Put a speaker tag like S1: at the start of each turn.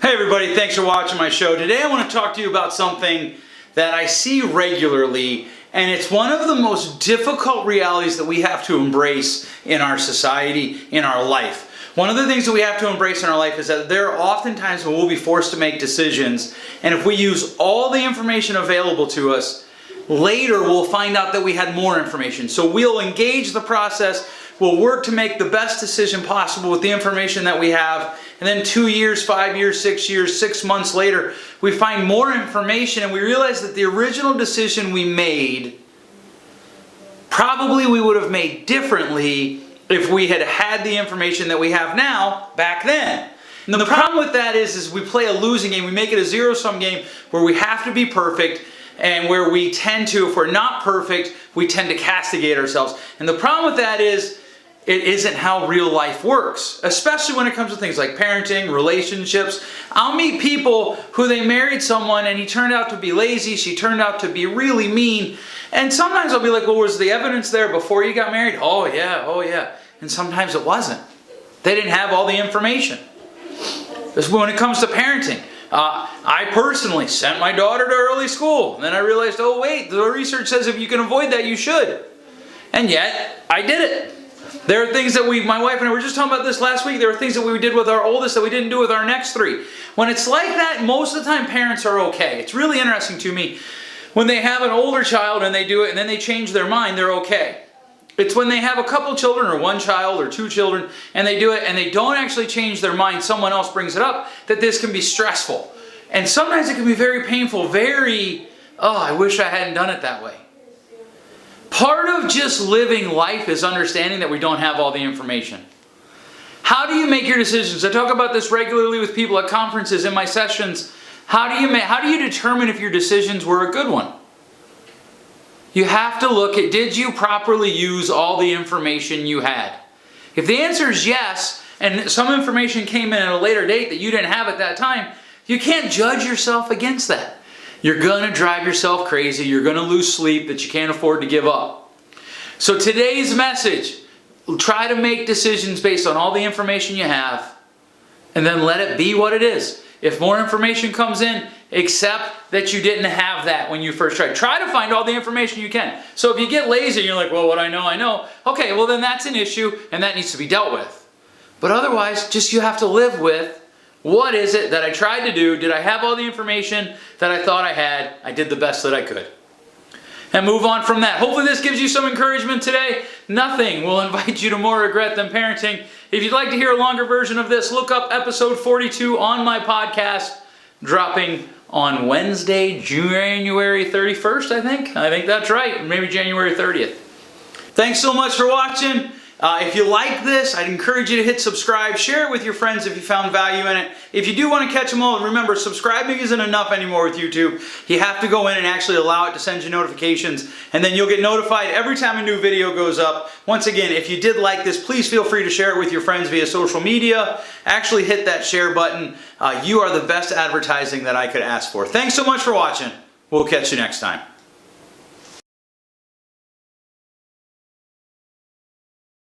S1: Hey everybody, thanks for watching my show. Today I want to talk to you about something that I see regularly, and it's one of the most difficult realities that we have to embrace in our society, in our life. One of the things that we have to embrace in our life is that there are often times when we'll be forced to make decisions, and if we use all the information available to us, later we'll find out that we had more information. So we'll engage the process, we'll work to make the best decision possible with the information that we have, and then 2 years, 5 years, 6 years, 6 months later, we find more information and we realize that the original decision we made, probably we would have made differently if we had had the information that we have now back then. And the problem with that is we play a losing game. We make it a zero-sum game where we have to be perfect, and where we tend to, if we're not perfect, we tend to castigate ourselves. And the problem with that is it isn't how real life works, especially when it comes to things like parenting, relationships. I'll meet people who they married someone and he turned out to be lazy, she turned out to be really mean, and sometimes I'll be like, well, was the evidence there before you got married? Oh yeah. And sometimes it wasn't. They didn't have all the information. When it comes to parenting, I personally sent my daughter to early school, and then I realized, oh wait, the research says if you can avoid that, you should. And yet, I did it. There are things that my wife and I were just talking about this last week, there are things that we did with our oldest that we didn't do with our next three. When it's like that, most of the time parents are okay. It's really interesting to me. When they have an older child and they do it and then they change their mind, they're okay. It's when they have a couple children or one child or two children and they do it and they don't actually change their mind, someone else brings it up, that this can be stressful. And sometimes it can be very painful, I wish I hadn't done it that way. Part of just living life is understanding that we don't have all the information. How do you make your decisions? I talk about this regularly with people at conferences, in my sessions. How do you determine if your decisions were a good one? You have to look at, did you properly use all the information you had? If the answer is yes, and some information came in at a later date that you didn't have at that time, you can't judge yourself against that. You're going to drive yourself crazy. You're going to lose sleep that you can't afford to give up. So today's message, try to make decisions based on all the information you have, and then let it be what it is. If more information comes in, accept that you didn't have that when you first tried. Try to find all the information you can. So if you get lazy and you're like, well, what I know. Okay, well then that's an issue and that needs to be dealt with. But otherwise, just you have to live with, what is it that I tried to do? Did I have all the information that I thought I had? I did the best that I could. And move on from that. Hopefully this gives you some encouragement today. Nothing will invite you to more regret than parenting. If you'd like to hear a longer version of this, look up episode 42 on my podcast, dropping on Wednesday, January 31st, I think. I think that's right. Maybe January 30th. Thanks so much for watching. If you like this, I'd encourage you to hit subscribe. Share it with your friends if you found value in it. If you do want to catch them all, remember, subscribing isn't enough anymore with YouTube. You have to go in and actually allow it to send you notifications, and then you'll get notified every time a new video goes up. Once again, if you did like this, please feel free to share it with your friends via social media. Actually hit that share button. You are the best advertising that I could ask for. Thanks so much for watching. We'll catch you next time.